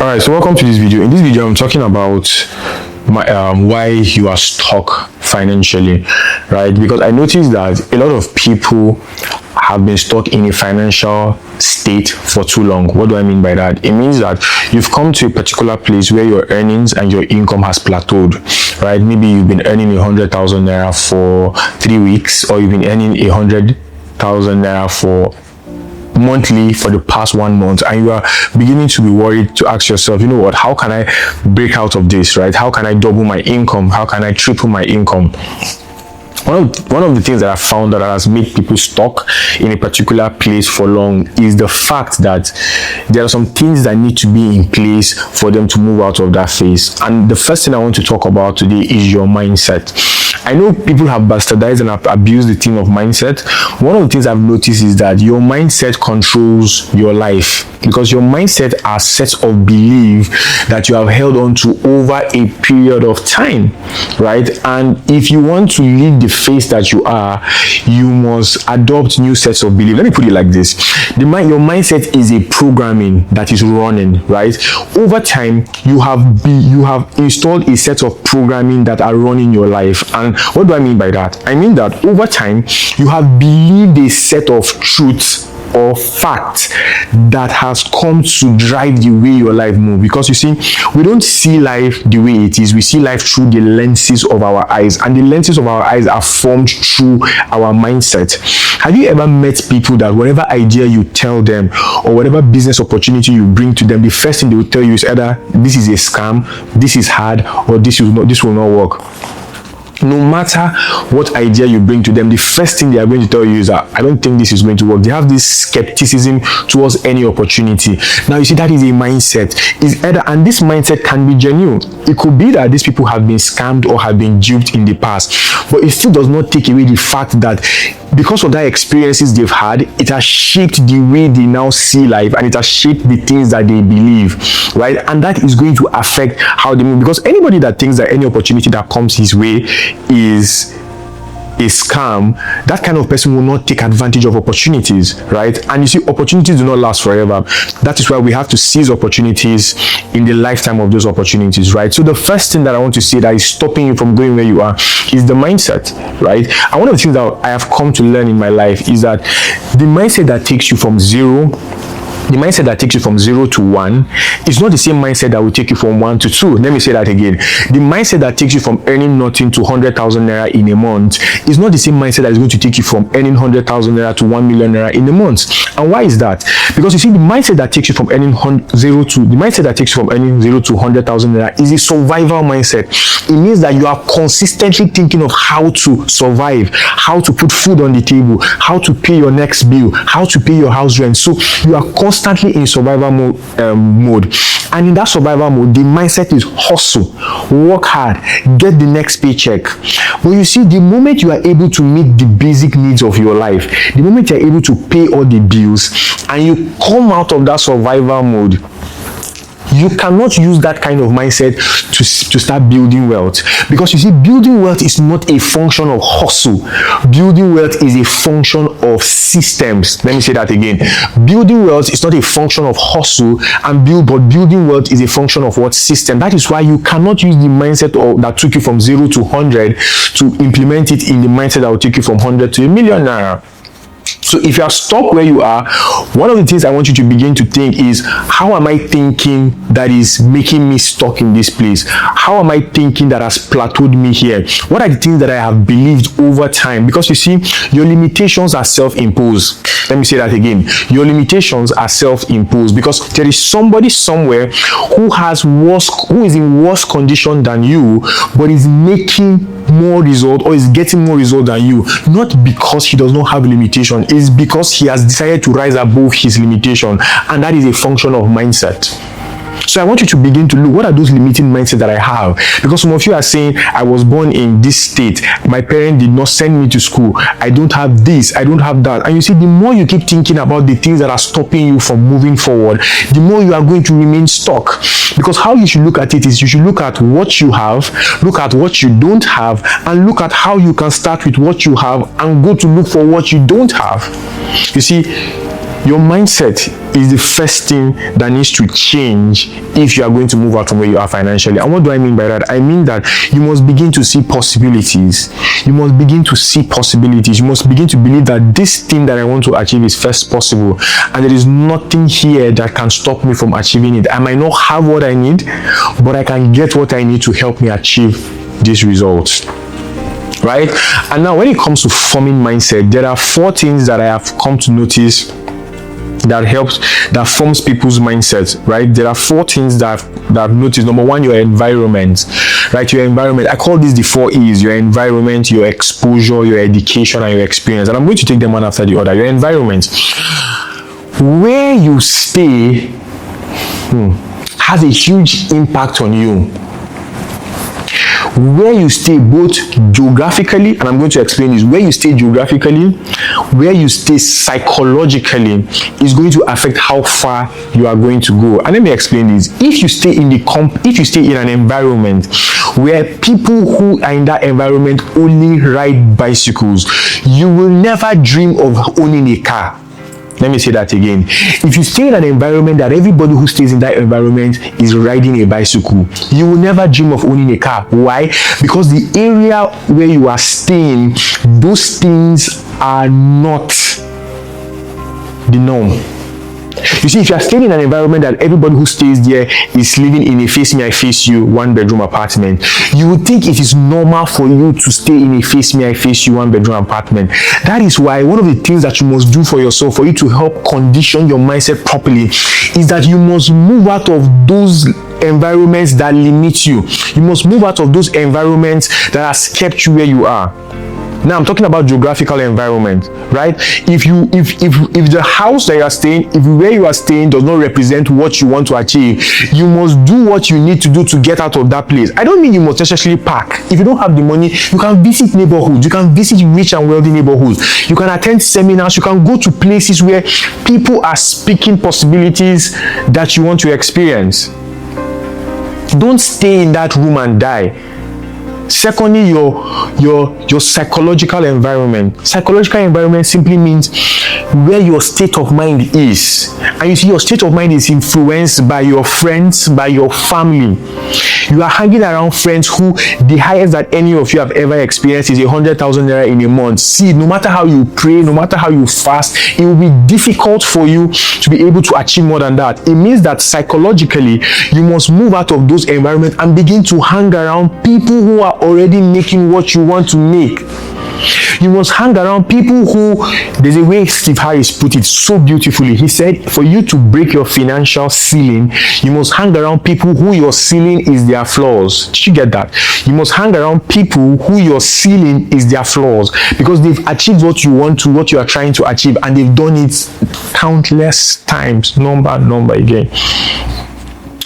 All right, so welcome to this video. In this video, I'm talking about why you are stuck financially, right? Because I noticed that a lot of people have been stuck in a financial state for too long. What do I mean by that? It means that you've come to a particular place where your earnings and your income has plateaued, right? Maybe you've been earning 100,000 naira for 3 weeks, or you've been earning 100,000 naira for monthly for the past 1 month, and you are beginning to be worried to ask yourself, you know what, how can I break out of this, right? How can I double my income? How can I triple my income? One of the things that I found that has made people stuck in a particular place for long is the fact that there are some things that need to be in place for them to move out of that phase. And the first thing I want to talk about today is your mindset. I know people have bastardized and have abused the theme of mindset. One of the things I've noticed is that your mindset controls your life, because your mindset are sets of belief that you have held on to over a period of time, right? And if you want to lead the phase that you are, you must adopt new sets of belief. Let me put it like this: your mindset is a programming that is running, right? Over time, you have installed a set of programming that are running your life. And what do I mean by that? I mean that over time, you have believed a set of truths or fact that has come to drive the way your life moves. Because you see, we don't see life the way it is. We see life through the lenses of our eyes, and the lenses of our eyes are formed through our mindset. Have you ever met people that whatever idea you tell them or whatever business opportunity you bring to them, the first thing they will tell you is either this is a scam, this is hard, or this will not work? No matter what idea you bring to them, the first thing they are going to tell you is that I don't think this is going to work. They have this skepticism towards any opportunity. Now you see, that is a mindset. And this mindset can be genuine. It could be that these people have been scammed or have been duped in the past, but it still does not take away the fact that because of that experiences they've had, it has shaped the way they now see life, and it has shaped the things that they believe, right? And that is going to affect how they move. Because anybody that thinks that any opportunity that comes his way is a scam, that kind of person will not take advantage of opportunities, right? And you see, opportunities do not last forever. That is why we have to seize opportunities in the lifetime of those opportunities, right? So the first thing that I want to say that is stopping you from going where you are is the mindset, right? And one of the things that I have come to learn in my life is that the mindset that takes you from zero to 1 is not the same mindset that will take you from 1 to 2. Let me say that again. The mindset that takes you from earning nothing to 100,000 naira in a month is not the same mindset that is going to take you from earning 100,000 naira to 1 million naira in a month. And why is that? Because you see, the mindset that takes you from earning 0 to 100,000 naira is a survival mindset. It means that you are consistently thinking of how to survive, how to put food on the table, how to pay your next bill, how to pay your house rent. So you are constantly in survival mode. And in that survival mode, the mindset is hustle, work hard, get the next paycheck. But you see, the moment you are able to meet the basic needs of your life, the moment you are able to pay all the bills, and you come out of that survival mode, you cannot use that kind of mindset to start building wealth. Because you see, building wealth is not a function of hustle. Building wealth is a function of systems. Let me say that again. Building wealth is not a function of hustle but building wealth is a function of what? System. That is why you cannot use the mindset that took you from 0 to 100 to implement it in the mindset that will take you from 100 to a million naira. So if you are stuck where you are, one of the things I want you to begin to think is, how am I thinking that is making me stuck in this place? How am I thinking that has plateaued me here? What are the things that I have believed over time? Because you see, your limitations are self-imposed. Let me say that again. Your limitations are self-imposed, because there is somebody somewhere who is in worse condition than you, but is making more result or is getting more result than you, not because he does not have limitation. It's because he has decided to rise above his limitation, and that is a function of mindset. So I want you to begin to look, what are those limiting mindsets that I have? Because some of you are saying, I was born in this state, my parents did not send me to school, I don't have this, I don't have that. And you see, the more you keep thinking about the things that are stopping you from moving forward, the more you are going to remain stuck. Because how you should look at it is, you should look at what you have, look at what you don't have, and look at how you can start with what you have and go to look for what you don't have. You see, Your mindset is the first thing that needs to change if you are going to move out from where you are financially. And what do I mean by that? I mean that you must begin to see possibilities. You must begin to see possibilities. You must begin to believe that this thing that I want to achieve is first possible, and there is nothing here that can stop me from achieving it. I might not have what I need, but I can get what I need to help me achieve these results. Right? And now when it comes to forming mindset, there are 4 things that I have come to notice that forms people's mindset. Right? There are 4 things that I've noticed. Number 1, your environment. Right? Your environment. I call this the 4 E's: your environment, your exposure, your education, and your experience. And I'm going to take them one after the other. Your environment. Where you stay has a huge impact on you. Where you stay, both geographically, and I'm going to explain this, where you stay geographically, where you stay psychologically, is going to affect how far you are going to go. And let me explain this. If you stay in an environment where people who are in that environment only ride bicycles, you will never dream of owning a car. Let me say that again. If you stay in an environment that everybody who stays in that environment is riding a bicycle, you will never dream of owning a car. Why? Because the area where you are staying, those things are not the norm. You see, if you are staying in an environment that everybody who stays there is living in a face me, I face you 1-bedroom apartment, you would think it is normal for you to stay in a face me, I face you 1-bedroom apartment. That is why one of the things that you must do for yourself, for you to help condition your mindset properly, is that you must move out of those environments that limit you. You must move out of those environments that has kept you where you are. Now I'm talking about geographical environment, right? If the house that you are staying, if where you are staying does not represent what you want to achieve, you must do what you need to do to get out of that place. I don't mean you must necessarily park. If you don't have the money, you can visit neighborhoods, you can visit rich and wealthy neighborhoods, you can attend seminars, you can go to places where people are speaking possibilities that you want to experience. Don't stay in that room and die. Secondly, your psychological environment. Psychological environment simply means where your state of mind is. And you see, your state of mind is influenced by your friends, by your family. You are hanging around friends who the highest that any of you have ever experienced is 100,000 naira in a month. See, no matter how you pray, no matter how you fast, it will be difficult for you to be able to achieve more than that. It means that psychologically, you must move out of those environments and begin to hang around people who are already making what you want to make. You must hang around people who, there's a way Steve Harris put it so beautifully. He said, for you to break your financial ceiling, you must hang around people who your ceiling is their flaws. Did you get that? You must hang around people who your ceiling is their flaws, because they've achieved what you want to, what you are trying to achieve, and they've done it countless times, number again.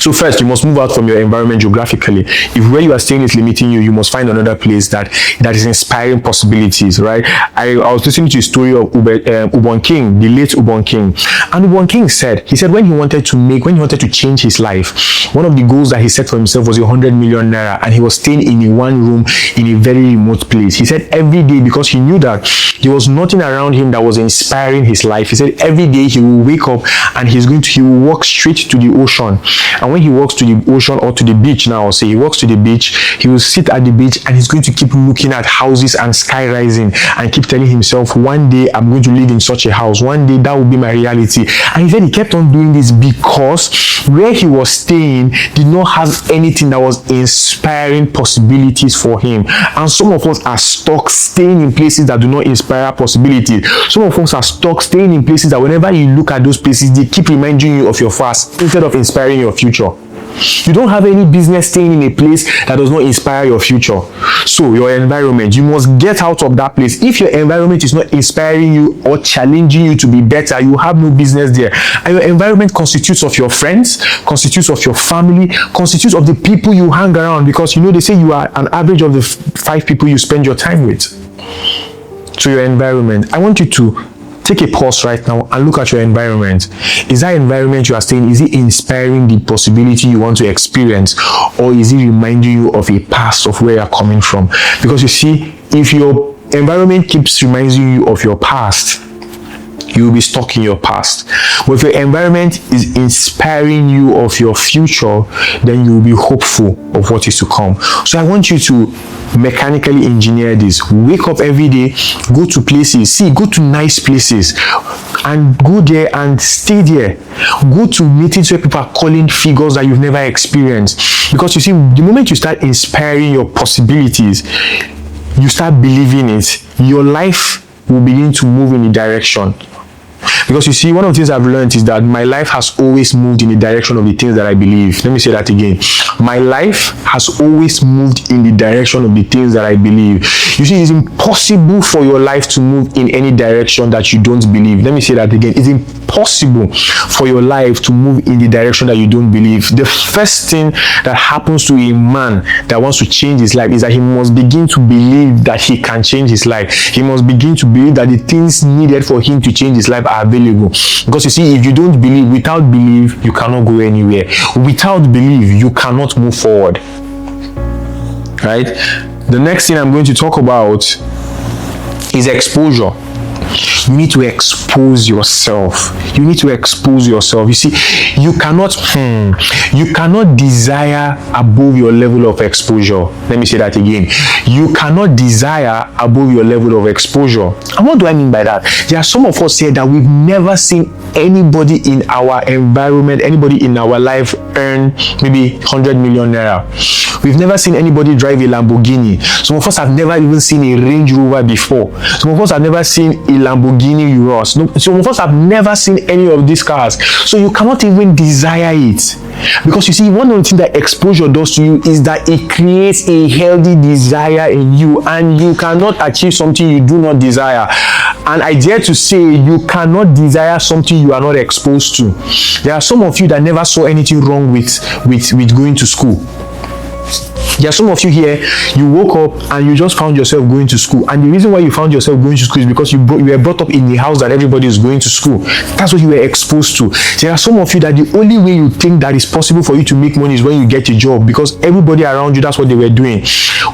So first, you must move out from your environment geographically. If where you are staying is limiting you, you must find another place that is inspiring possibilities, right? I was listening to a story of Ubon King, the late Ubon King. And Ubon King said, when he wanted to change his life, one of the goals that he set for himself was 100 million naira, and he was staying in one room in a very remote place. He said every day, because he knew that there was nothing around him that was inspiring his life, he said every day he will wake up and he will walk straight to the ocean. And when he walks to the ocean or to the beach now, say he walks to the beach, he will sit at the beach and he's going to keep looking at houses and sky rising and keep telling himself, one day I'm going to live in such a house, one day that will be my reality. And he said he kept on doing this because where he was staying did not have anything that was inspiring possibilities for him. And some of us are stuck staying in places that do not inspire possibilities. Some of us are stuck staying in places that whenever you look at those places, they keep reminding you of your past instead of inspiring your future. You don't have any business staying in a place that does not inspire your future. So your environment, you must get out of that place. If your environment is not inspiring you or challenging you to be better, you have no business there. And your environment constitutes of your friends, constitutes of your family, constitutes of the people you hang around, because they say you are an average of the 5 people you spend your time with. So your environment, I want you to take a pause right now and look at your environment. Is that environment you are staying, is it inspiring the possibility you want to experience, or is it reminding you of a past of where you're coming from? Because you see, if your environment keeps reminding you of your past, you will be stuck in your past. But if your environment is inspiring you of your future, then you will be hopeful of what is to come. So I want you to mechanically engineer this. Wake up every day, go to places, go to nice places, and go there and stay there. Go to meetings where people are calling figures that you've never experienced. Because you see, the moment you start inspiring your possibilities, you start believing it, your life will begin to move in a direction. Because you see, one of the things I've learned is that my life has always moved in the direction of the things that I believe. Let me say that again. My life has always moved in the direction of the things that I believe. You see, it's impossible for your life to move in any direction that you don't believe. Let me say that again. It's impossible for your life to move in the direction that you don't believe. The first thing that happens to a man that wants to change his life is that he must begin to believe that he can change his life. He must begin to believe that the things needed for him to change his life are available. Because you see, if you don't believe, without belief, you cannot go anywhere. Without belief, you cannot move forward. Right? The next thing I'm going to talk about is exposure. You need to expose yourself. You need to expose yourself. You see, you cannot desire above your level of exposure. Let me say that again. You cannot desire above your level of exposure. And what do I mean by that? There are some of us here that we've never seen anybody in our environment, anybody in our life earn maybe 100 million naira. We've never seen anybody drive a Lamborghini. Some of us have never even seen a Range Rover before. Some of us have never seen a Lamborghini Urus. No, some of us have never seen any of these cars. So you cannot even desire it. Because you see, one of the things that exposure does to you is that it creates a healthy desire in you, and you cannot achieve something you do not desire. And I dare to say, you cannot desire something you are not exposed to. There are some of you that never saw anything wrong with going to school. There are some of you here, you woke up and you just found yourself going to school. And the reason why you found yourself going to school is because you were brought up in the house that everybody is going to school. That's what you were exposed to. There are some of you that the only way you think that is possible for you to make money is when you get a job, because everybody around you, that's what they were doing.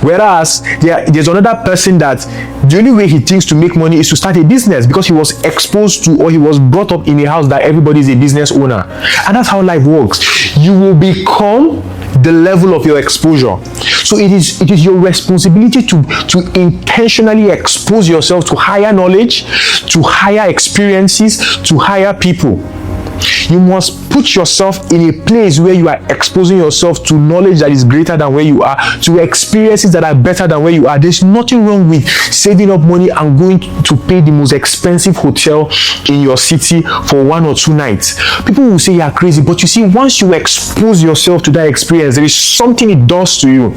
Whereas there's another person that the only way he thinks to make money is to start a business, because he was exposed to, or he was brought up in a house that everybody is a business owner. And that's how life works. You will become the level of your exposure. So it is your responsibility to intentionally expose yourself to higher knowledge, to higher experiences, to higher people. You must put yourself in a place where you are exposing yourself to knowledge that is greater than where you are, to experiences that are better than where you are. There's nothing wrong with saving up money and going to pay the most expensive hotel in your city for 1 or 2 nights. People will say you are crazy, but you see, once you expose yourself to that experience, there is something it does to you.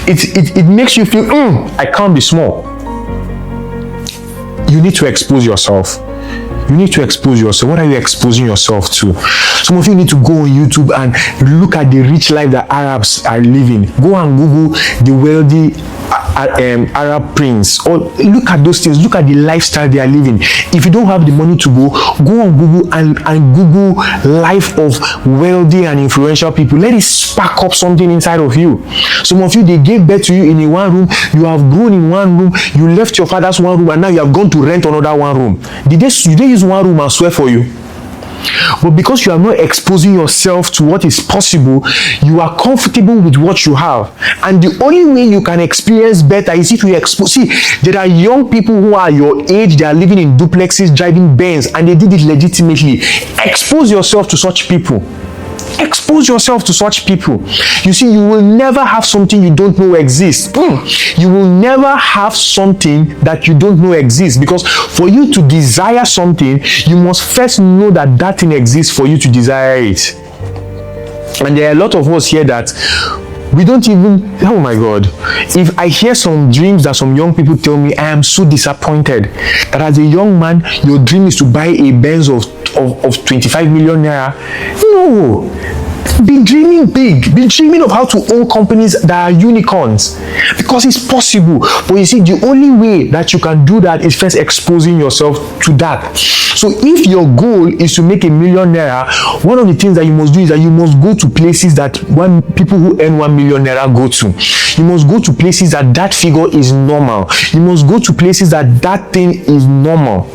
It makes you feel, I can't be small. You need to expose yourself. You need to expose yourself. What are you exposing yourself to? Some of you need to go on YouTube and look at the rich life that Arabs are living. Go and Google the wealthy Arab prince, or look at those things. Look at the lifestyle they are living. If you don't have the money to go on Google and Google life of wealthy and influential people. Let it spark up something inside of you. Some of you, they gave birth to you in a one room. You have grown in one room. You left your father's one room, and now you have gone to rent another one room. Did they use one room and swear for you? But because you are not exposing yourself to what is possible, you are comfortable with what you have. And the only way you can experience better is if you expose. See, there are young people who are your age, they are living in duplexes, driving Benz, and they did it legitimately. Expose yourself to such people. Expose yourself to such people. You see, you will never have something you don't know exists. You will never have something that you don't know exists, because for you to desire something, you must first know that that thing exists for you to desire it. And there are a lot of us here that we don't even, oh my God, if I hear some dreams that some young people tell me, I am so disappointed that as a young man, your dream is to buy a Benz of 25 million naira. No. Be dreaming big. Be dreaming of how to own companies that are unicorns, because it's possible. But you see, the only way that you can do that is first exposing yourself to that. So if your goal is to make $1 million, one of the things that you must do is that you must go to places that people who earn $1 million go to. You must go to places that figure is normal. You must go to places that thing is normal.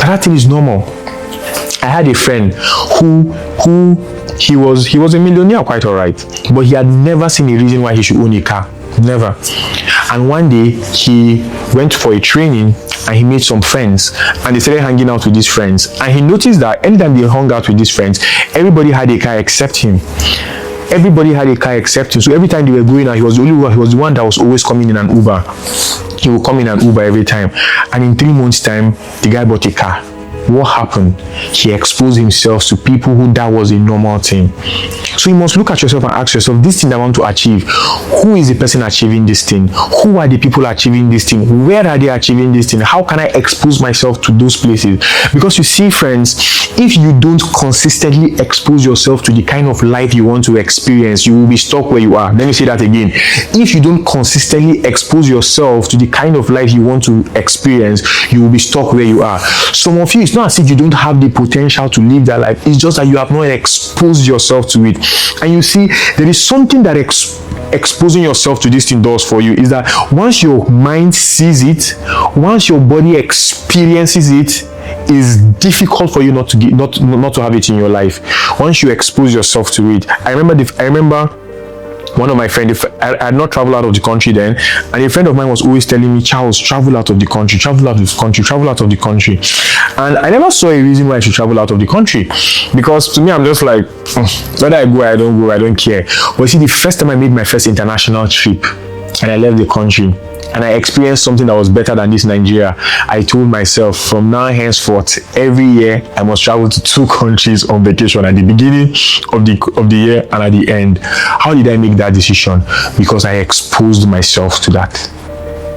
That thing is normal. I had a friend who he was a millionaire, quite all right, but he had never seen a reason why he should own a car. Never. And one day he went for a training and he made some friends, and they started hanging out with these friends, and he noticed that anytime they hung out with these friends, everybody had a car except him. Everybody had a car except him. So every time they were going out, he was the one that was always coming in an Uber. He would come in an Uber every time. And in 3 months' time, the guy bought a car. What happened? He exposed himself to people who that was a normal thing. So you must look at yourself and ask yourself, this thing I want to achieve, who is the person achieving this thing? Who are the people achieving this thing? Where are they achieving this thing? How can I expose myself to those places? Because you see, friends, if you don't consistently expose yourself to the kind of life you want to experience, you will be stuck where you are. Let me say that again. If you don't consistently expose yourself to the kind of life you want to experience, you will be stuck where you are. Some of you, it's not as if you don't have the potential to live that life. It's just that you have not exposed yourself to it. And you see, there is something that exposing yourself to this thing does for you, is that once your mind sees it, once your body experiences it, is difficult for you not to have it in your life. Once you expose yourself to it. I remember one of my friends, I had not traveled out of the country then, and a friend of mine was always telling me, Charles, travel out of the country, travel out of the country, travel out of the country. And I never saw a reason why I should travel out of the country, because to me, I'm just like, whether I go, I don't care. But you see, the first time I made my first international trip and I left the country, and I experienced something that was better than this Nigeria, I told myself, from now henceforth, every year I must travel to 2 countries on vacation, at the beginning of the year and at the end. How did I make that decision? Because I exposed myself to that.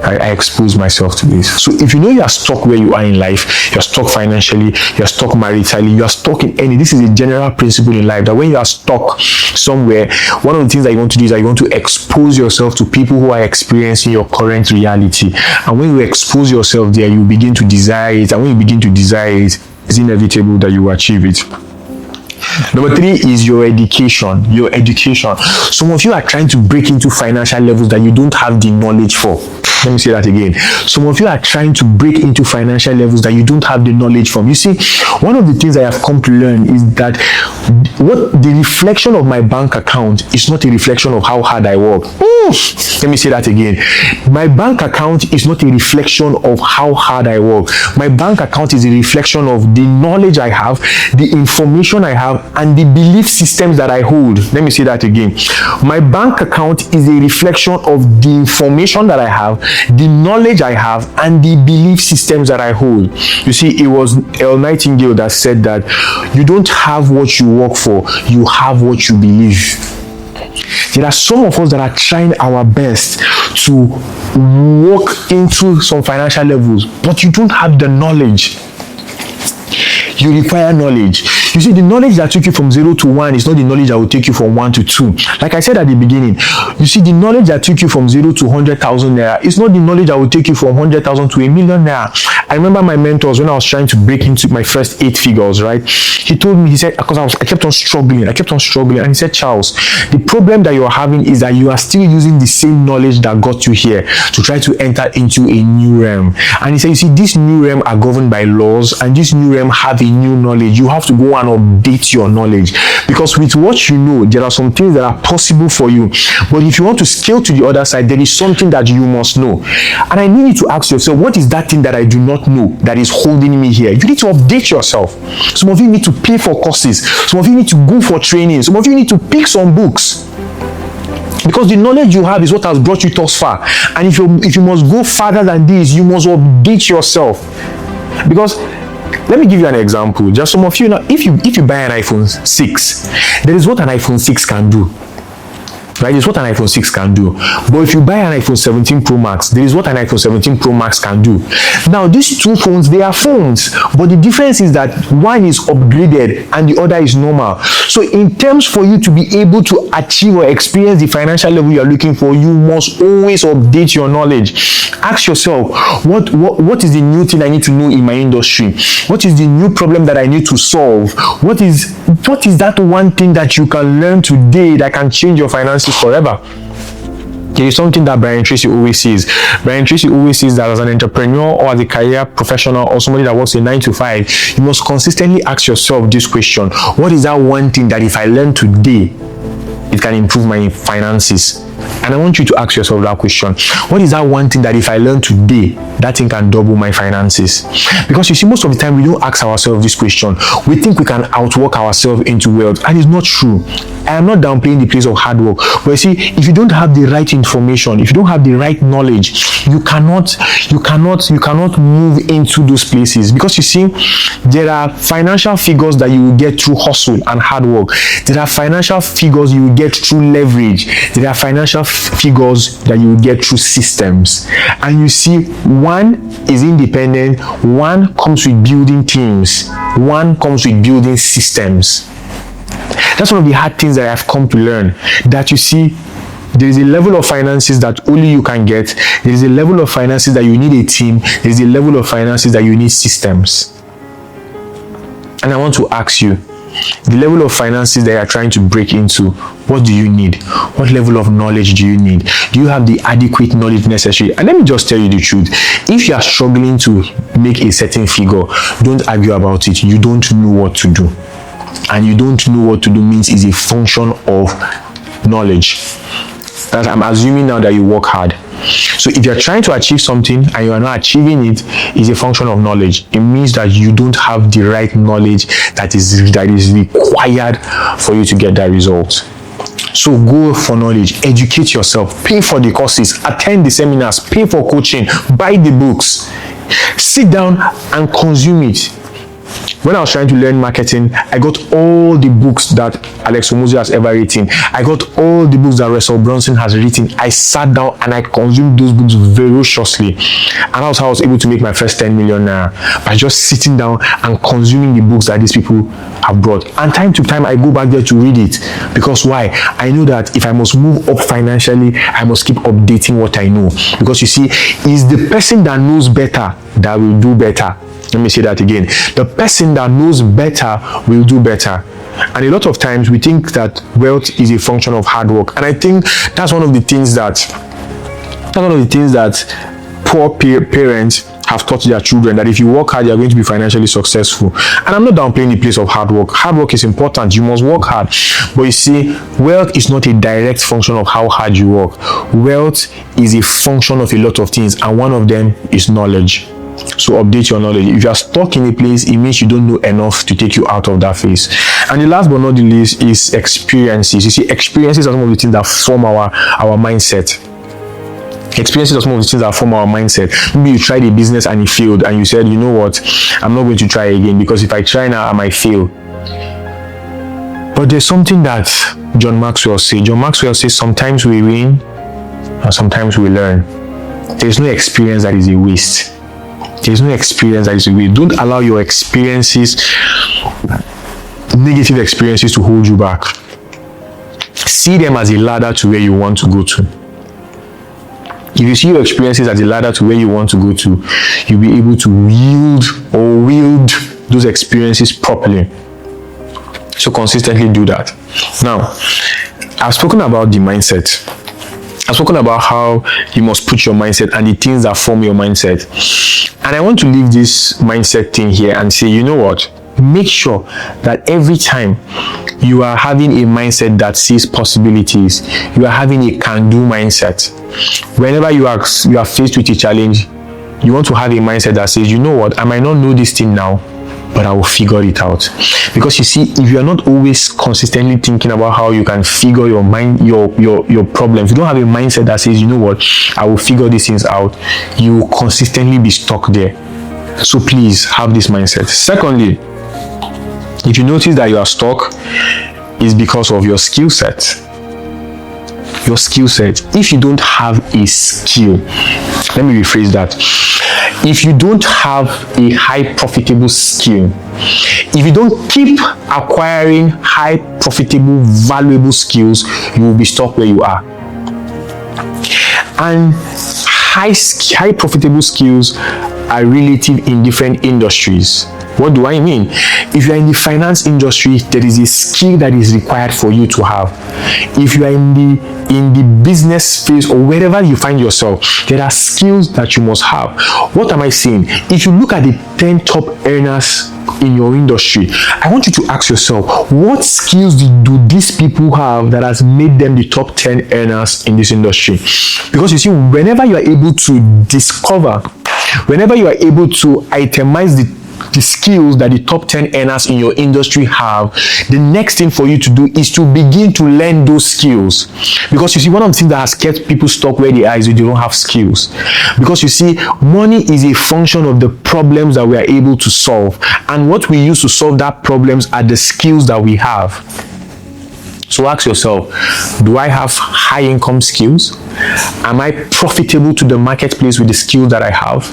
I exposed myself to this. So if you know you are stuck where you are in life, you're stuck financially, you're stuck maritally, you're stuck in any, this is a general principle in life, that when you are stuck somewhere, one of the things that you want to do is that you want to expose yourself to people who are experiencing your current reality. And when you expose yourself there, you begin to desire it. And when you begin to desire it, it's inevitable that you will achieve it. Number 3 is your education. Your education. Some of you are trying to break into financial levels that you don't have the knowledge for. Let me say that again. Some of you are trying to break into financial levels that you don't have the knowledge from. You see, one of the things I have come to learn is that what the reflection of my bank account is not a reflection of how hard I work. Let me say that again. My bank account is not a reflection of how hard I work. My bank account is a reflection of the knowledge I have, the information I have, and the belief systems that I hold. Let me say that again. My bank account is a reflection of the information that I have, the knowledge I have, and the belief systems that I hold. You see, it was El Nightingale that said that you don't have what you work for, you have what you believe. There are some of us that are trying our best to walk into some financial levels, but you don't have the knowledge. You require knowledge. You see, the knowledge that took you from 0 to 1 is not the knowledge that will take you from 1 to 2. Like I said at the beginning, you see, the knowledge that took you from 0 to 100,000 naira is not the knowledge that will take you from 100,000 to a million naira. I remember my mentors when I was trying to break into my first 8 figures, right? He told me, he said, because I kept on struggling, and he said, Charles, the problem that you're having is that you are still using the same knowledge that got you here to try to enter into a new realm. And he said, you see, this new realm are governed by laws, and this new realm have a new knowledge. You have to go and update your knowledge, because with what you know, there are some things that are possible for you, but if you want to scale to the other side, there is something that you must know. And I need you to ask yourself, what is that thing that I do not know that is holding me here? You need to update yourself. Some of you need to pay for courses, some of you need to go for training, some of you need to pick some books, because the knowledge you have is what has brought you thus far. And if you must go farther than this, you must update yourself. Because let me give you an example. Just some of you now, if you buy an iPhone 6, there is what an iPhone 6 can do. Right? It's what an iPhone 6 can do. But if you buy an iPhone 17 Pro Max, there is what an iPhone 17 Pro Max can do. Now, these two phones, they are phones, but the difference is that one is upgraded and the other is normal. So in terms for you to be able to achieve or experience the financial level you are looking for, you must always update your knowledge. Ask yourself, what is the new thing I need to know in my industry? What is the new problem that I need to solve? What is that one thing that you can learn today that can change your finances forever? There is something that Brian Tracy always says. Brian Tracy always says that as an entrepreneur or as a career professional or somebody that works a 9 to 5, you must consistently ask yourself this question: what is that one thing that if I learn today, it can improve my finances? And I want you to ask yourself that question. What is that one thing that if I learn today, that thing can double my finances? Because you see, most of the time we don't ask ourselves this question. We think we can outwork ourselves into wealth, and it's not true. I am not downplaying the place of hard work, but you see, if you don't have the right information, if you don't have the right knowledge, you cannot move into those places. Because you see, there are financial figures that you will get through hustle and hard work. There are financial figures you will get through leverage. There are financial figures that you will get through systems. And you see, one is independent, one comes with building teams, one comes with building systems. That's one of the hard things that I've come to learn, that you see, there is a level of finances that only you can get. There is a level of finances that you need a team. There is a level of finances that you need systems. And I want to ask you, the level of finances that you are trying to break into, what do you need? What level of knowledge do you need? Do you have the adequate knowledge necessary? And let me just tell you the truth. If you are struggling to make a certain figure, don't argue about it. You don't know what to do. And you don't know what to do means is a function of knowledge. That I'm assuming now that you work hard. So if you're trying to achieve something and you are not achieving it, is a function of knowledge. It means that you don't have the right knowledge that is required for you to get that result. So go for knowledge, educate yourself, pay for the courses, attend the seminars, pay for coaching, buy the books, sit down and consume it. When I was trying to learn marketing, I got all the books that Alex Omozi has ever written. I got all the books that Russell Brunson has written. I sat down and I consumed those books ferociously. And that's how I was able to make my first 10 million naira, by just sitting down and consuming the books that these people have brought. And time to time, I go back there to read it. Because why? I know that if I must move up financially, I must keep updating what I know. Because you see, it's the person that knows better that will do better. Let me say that again. The person that knows better will do better. And a lot of times we think that wealth is a function of hard work. And I think that's one of the things that poor parents have taught their children, that if you work hard, you're going to be financially successful. And I'm not downplaying the place of hard work. Hard work is important. You must work hard. But you see, wealth is not a direct function of how hard you work. Wealth is a function of a lot of things, and one of them is knowledge. So update your knowledge. If you are stuck in a place, it means you don't know enough to take you out of that phase. And the last but not the least is experiences. You see, experiences are some of the things that form our mindset. Experiences are some of the things that form our mindset. Maybe you tried a business and it failed, and you said, you know what, I'm not going to try again, because if I try now, I might fail. But there's something that John Maxwell says. John Maxwell says, sometimes we win and sometimes we learn. There's no experience that is a waste. There's no experience that is a waste. Don't allow your experiences, negative experiences, to hold you back. See them as a ladder to where you want to go to. If you see your experiences as a ladder to where you want to go to, you'll be able to wield those experiences properly. So consistently do that. Now, I've spoken about the mindset. I've spoken about how you must put your mindset and the things that form your mindset. And I want to leave this mindset thing here and say, you know what? Make sure that every time you are having a mindset that sees possibilities, you are having a can-do mindset. Whenever you are faced with a challenge, you want to have a mindset that says, you know what? I might not know this thing now, but I will figure it out. Because you see, if you are not always consistently thinking about how you can figure your problems, you don't have a mindset that says, you know what, I will figure these things out, you will consistently be stuck there. So please have this mindset. Secondly, if you notice that you are stuck, it's because of your skill set. Your skill set. If you don't have a skill, let me rephrase that. If you don't have a high profitable skill, if you don't keep acquiring high profitable valuable skills, you will be stuck where you are. And high profitable skills are relative in different industries. What do I mean? If you are in the finance industry, there is a skill that is required for you to have. If you are in the business space or wherever you find yourself, there are skills that you must have. What am I saying? If you look at the 10 top earners in your industry, I want you to ask yourself, what skills do these people have that has made them the top 10 earners in this industry? Because you see, whenever you are able to discover, whenever you are able to itemize the skills that the top 10 earners in your industry have, the next thing for you to do is to begin to learn those skills. Because you see, one of the things that has kept people stuck where they are is they don't have skills. Because you see, money is a function of the problems that we are able to solve, and what we use to solve that problems are the skills that we have. So ask yourself, do I have high income skills? Am I profitable to the marketplace with the skill that I have?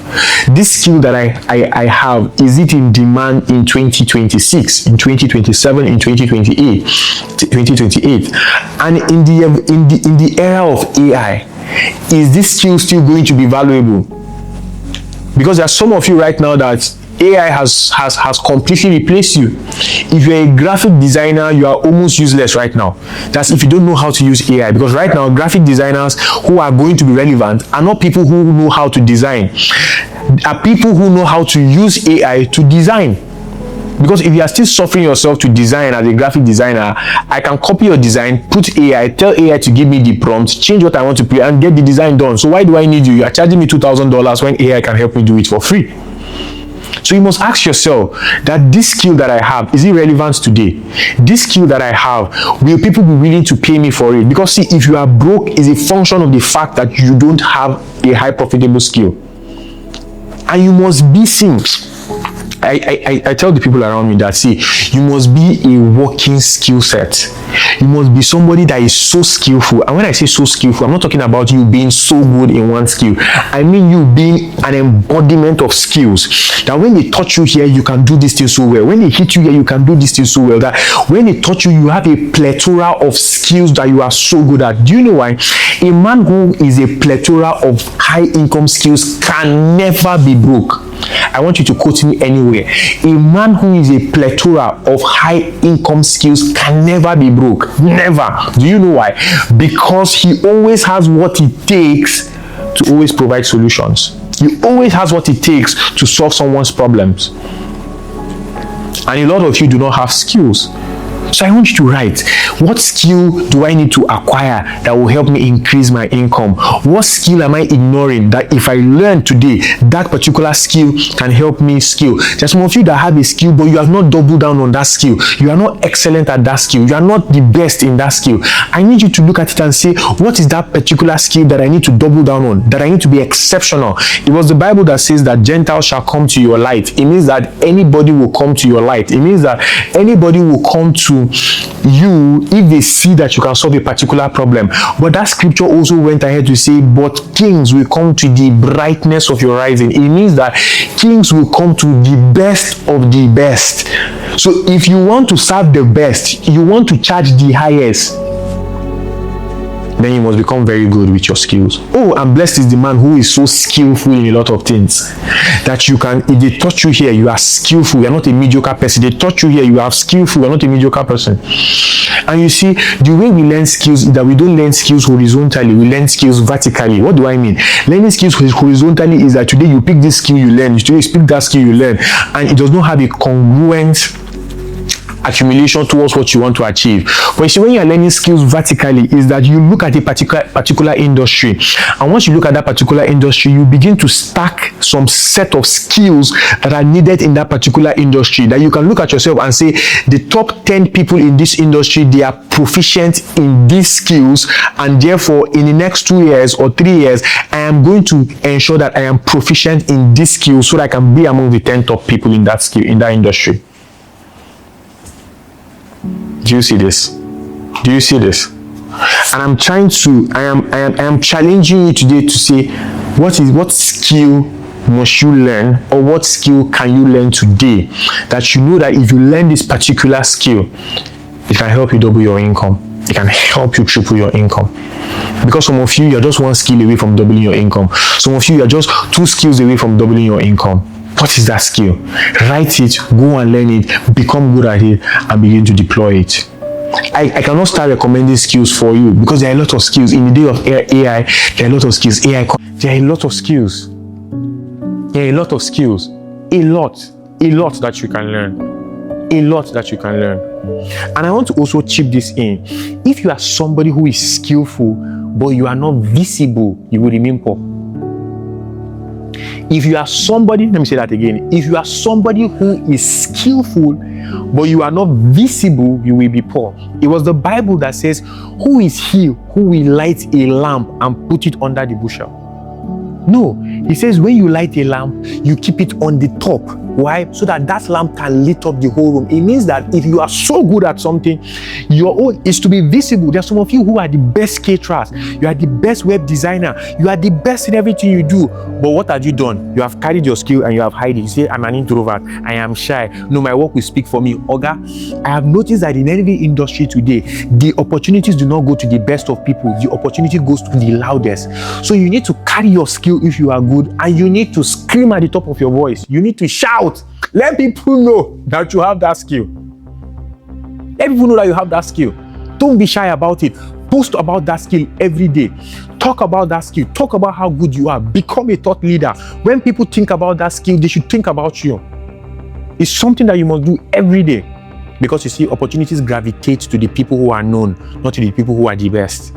This skill that I have, is it in demand in 2026, in 2027, in 2028? And in the era of AI, is this skill still going to be valuable? Because there are some of you right now that AI has completely replaced you. If you're a graphic designer, you are almost useless right now. That's if you don't know how to use AI. Because right now, graphic designers who are going to be relevant are not people who know how to design. Are people who know how to use AI to design. Because if you are still suffering yourself to design as a graphic designer, I can copy your design, put AI, tell AI to give me the prompt, change what I want to put, and get the design done. So why do I need you? You are charging me $2,000 when AI can help me do it for free. So you must ask yourself that this skill that I have, is it relevant today? This skill that I have, will people be willing to pay me for it? Because see, if you are broke, is a function of the fact that you don't have a high profitable skill. And you must be seen. I tell the people around me that, see, you must be a working skill set. You must be somebody that is so skillful. And when I say so skillful, I'm not talking about you being so good in one skill. I mean you being an embodiment of skills. That when they touch you here, you can do this thing so well. When they hit you here, you can do this thing so well. That when they touch you, you have a plethora of skills that you are so good at. Do you know why? A man who is a plethora of high income skills can never be broke. I want you to quote me anywhere. A man who is a plethora of high income skills can never be broke. Never. Do you know why? Because he always has what it takes to always provide solutions. He always has what it takes to solve someone's problems. And a lot of you do not have skills. So I want you to write, what skill do I need to acquire that will help me increase my income? What skill am I ignoring that if I learn today, that particular skill can help me scale? There's some of you that have a skill, but you have not doubled down on that skill. You are not excellent at that skill. You are not the best in that skill. I need you to look at it and say, what is that particular skill that I need to double down on, that I need to be exceptional? It was the Bible that says that Gentiles shall come to your light. It means that anybody will come to your light. It means that anybody will come to you if they see that you can solve a particular problem. But that scripture also went ahead to say, but kings will come to the brightness of your rising. It means that kings will come to the best of the best. So if you want to serve the best, you want to charge the highest, then you must become very good with your skills. Oh, and blessed is the man who is so skillful in a lot of things that you can, if they touch you here, you are skillful. You are not a mediocre person. They touch you here, you are skillful. You are not a mediocre person. And you see, the way we learn skills is that we don't learn skills horizontally. We learn skills vertically. What do I mean? Learning skills horizontally is that today you pick this skill, you learn. Today you pick that skill, you learn. And it does not have a congruent accumulation towards what you want to achieve. But you see, when you are learning skills vertically, is that you look at a particular industry, and once you look at that particular industry, you begin to stack some set of skills that are needed in that particular industry, that you can look at yourself and say, the top 10 people in this industry, they are proficient in these skills, and therefore in the next 2 years or 3 years, I am going to ensure that I am proficient in this skill so that I can be among the 10 top people in that skill, in that industry. Do you see this? Do you see this? And I'm trying to, I am challenging you today to say, what skill must you learn, or what skill can you learn today that you know that if you learn this particular skill, it can help you double your income? It can help you triple your income. Because some of you, you're just one skill away from doubling your income. Some of you, you're just 2 skills away from doubling your income. What is that skill? Write it, go and learn it, become good at it, and begin to deploy it. I cannot start recommending skills for you because there are a lot of skills. In the day of AI, there are a lot of skills. There are a lot of skills. There are a lot of skills. A lot that you can learn. A lot that you can learn. And I want to also chip this in. If you are somebody who is skillful, but you are not visible, you will remain poor. If you are somebody, let me say that again. If you are somebody who is skillful, but you are not visible, you will be poor. It was the Bible that says, who is he who will light a lamp and put it under the bushel? No, he says when you light a lamp, you keep it on the top. Why? So that lamp can lit up the whole room. It means that if you are so good at something, your own is to be visible. There are some of you who are the best caterers. You are the best web designer. You are the best in everything you do. But what have you done? You have carried your skill and you have hid it. You say, I'm an introvert. I am shy. No, my work will speak for me. Oga, I have noticed that in any industry today, the opportunities do not go to the best of people. The opportunity goes to the loudest. So you need to carry your skill if you are good, and you need to scream at the top of your voice. You need to shout. Let people know that you have that skill. Let people know that you have that skill. Don't be shy about it. Post about that skill every day. Talk about that skill. Talk about how good you are. Become a thought leader. When people think about that skill, they should think about you. It's something that you must do every day. Because you see, opportunities gravitate to the people who are known, not to the people who are the best.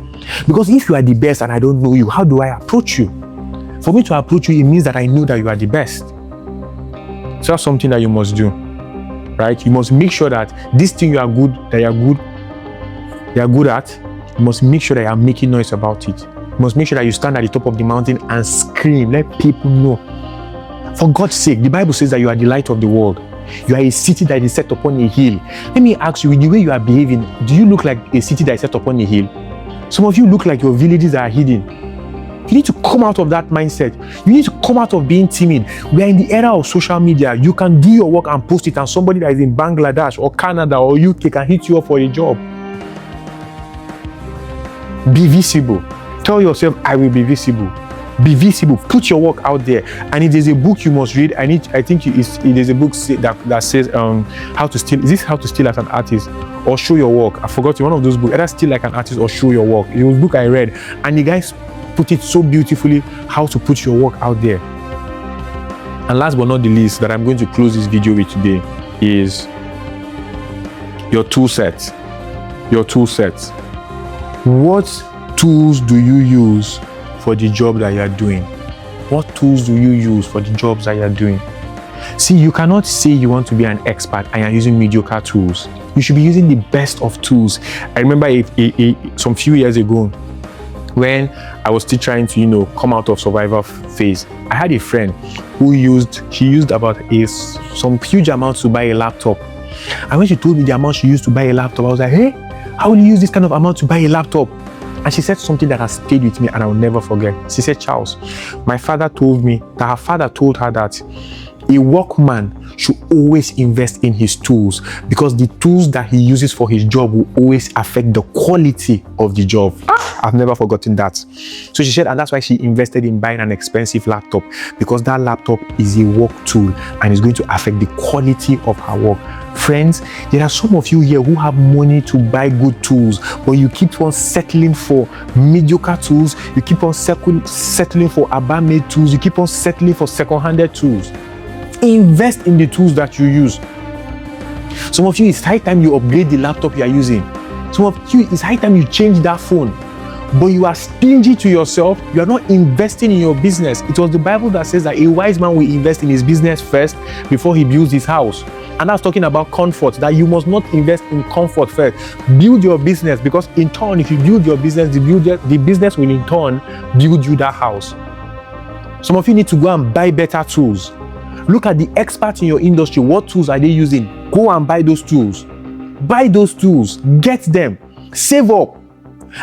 Because if you are the best and I don't know you, how do I approach you? For me to approach you, it means that I know that you are the best. So that's something that you must do, right? You must make sure that this thing you are good at, you must make sure that you are making noise about it. You must make sure that you stand at the top of the mountain and scream, let people know. For God's sake, the Bible says that you are the light of the world. You are a city that is set upon a hill. Let me ask you, in the way you are behaving, do you look like a city that is set upon a hill? Some of you look like your villages are hidden. You need to come out of that mindset. You need to come out of being timid. We are in the era of social media. You can do your work and post it, and somebody that is in Bangladesh or Canada or UK can hit you up for a job. Be visible. Tell yourself, I will be visible. Be visible. Put your work out there. And if there's a book you must read, there's a book that says how to steal. Is this How to Steal as an Artist or Show Your Work? I forgot one of those books. Either Steal Like an Artist or Show Your Work. It was a book I read, and the guys put it so beautifully, how to put your work out there. And last but not the least, that I'm going to close this video with today is your tool set. Your tool set. What tools do you use for the job that you are doing? What tools do you use for the jobs that you are doing? See, you cannot say you want to be an expert and you're using mediocre tools. You should be using the best of tools. I remember some few years ago, when I was still trying to, come out of survival phase, I had a friend who used about some huge amount to buy a laptop. And when she told me the amount she used to buy a laptop, I was like, hey, how will you use this kind of amount to buy a laptop? And she said something that has stayed with me and I will never forget. She said, Charles, my father told me that her father told her that a workman should always invest in his tools, because the tools that he uses for his job will always affect the quality of the job. I've never forgotten that. So she said, and that's why she invested in buying an expensive laptop, because that laptop is a work tool and is going to affect the quality of her work. Friends, there are some of you here who have money to buy good tools, but you keep on settling for mediocre tools. You keep on settling for abandoned tools. You keep on settling for second-handed tools. Invest in the tools that you use. Some of you, it's high time you upgrade the laptop you are using. Some of you, it's high time you change that phone. But you are stingy to yourself. You are not investing in your business. It was the Bible that says that a wise man will invest in his business first before he builds his house. And that's talking about comfort, that you must not invest in comfort first. Build your business, because in turn, if you build your business, the business will in turn build you that house. Some of you need to go and buy better tools. Look at the experts in your industry. What tools are they using? Go and buy those tools. Buy those tools. Get them. Save up.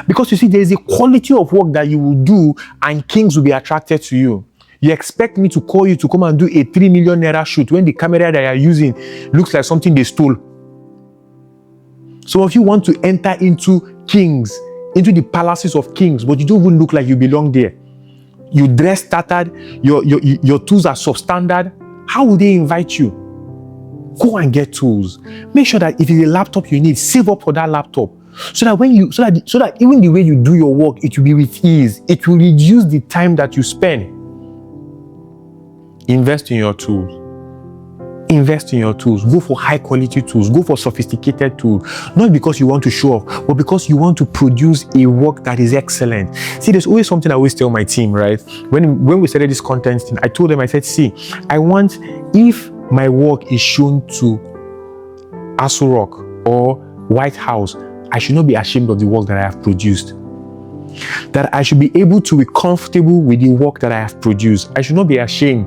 Because you see, there is a quality of work that you will do and kings will be attracted to you. You expect me to call you to come and do a 3 million naira shoot when the camera that you are using looks like something they stole. Some of you want to enter into kings, into the palaces of kings, but you don't even look like you belong there. You dress tattered, your tools are substandard. How will they invite you? Go and get tools. Make sure that if it's a laptop you need, save up for that laptop. So that even the way you do your work, it will be with ease. It will reduce the time that you spend. Invest in your tools. Invest in your tools. Go for high quality tools. Go for sophisticated tools. Not because you want to show off, but because you want to produce a work that is excellent. See, there's always something I always tell my team, right? When we started this content thing, I told them, I said, see, I want, if my work is shown to Aso Rock or White House, I should not be ashamed of the work that I have produced. That I should be able to be comfortable with the work that I have produced. I should not be ashamed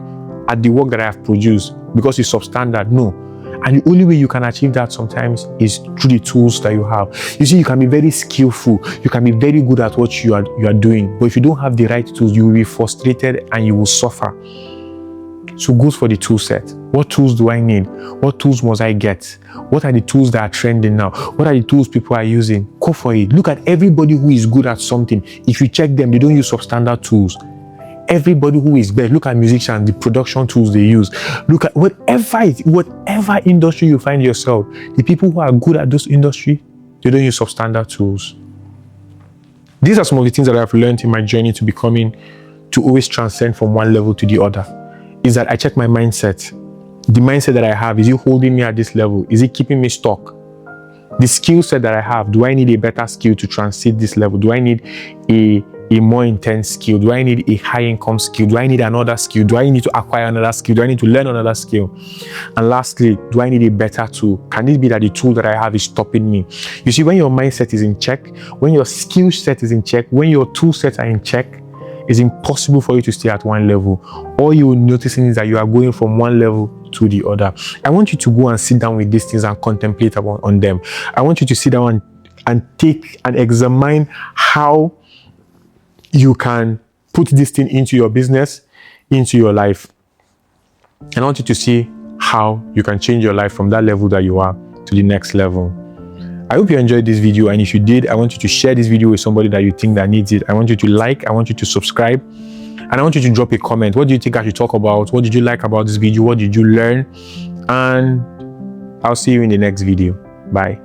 at the work that I have produced because it's substandard. No. And the only way you can achieve that sometimes is through the tools that you have. You see, you can be very skillful. You can be very good at what you are doing. But if you don't have the right tools, you will be frustrated and you will suffer. So go for the tool set. What tools do I need? What tools must I get? What are the tools that are trending now? What are the tools people are using? Go for it. Look at everybody who is good at something. If you check them, they don't use substandard tools. Everybody who is best, look at musicians, the production tools they use. Look at whatever industry you find yourself, the people who are good at those industry, they don't use substandard tools. These are some of the things that I've learned in my journey to always transcend from one level to the other. Is that I check my mindset. The mindset that I have, is it holding me at this level? Is it keeping me stuck? The skill set that I have, do I need a better skill to transit this level? Do I need a more intense skill? Do I need a high income skill? Do I need another skill? Do I need to acquire another skill? Do I need to learn another skill? And lastly, do I need a better tool? Can it be that the tool that I have is stopping me? You see, when your mindset is in check, when your skill set is in check, when your tool sets are in check, it's impossible for you to stay at one level. All you will notice is that you are going from one level to the other. I want you to go and sit down with these things and contemplate on them. I want you to sit down and take and examine how you can put this thing into your business, into your life. And I want you to see how you can change your life from that level that you are to the next level. I hope you enjoyed this video, and if you did, I want you to share this video with somebody that you think that needs it. I want you to like, I want you to subscribe, and I want you to drop a comment. What do you think I should talk about? What did you like about this video? What did you learn? And I'll see you in the next video. Bye.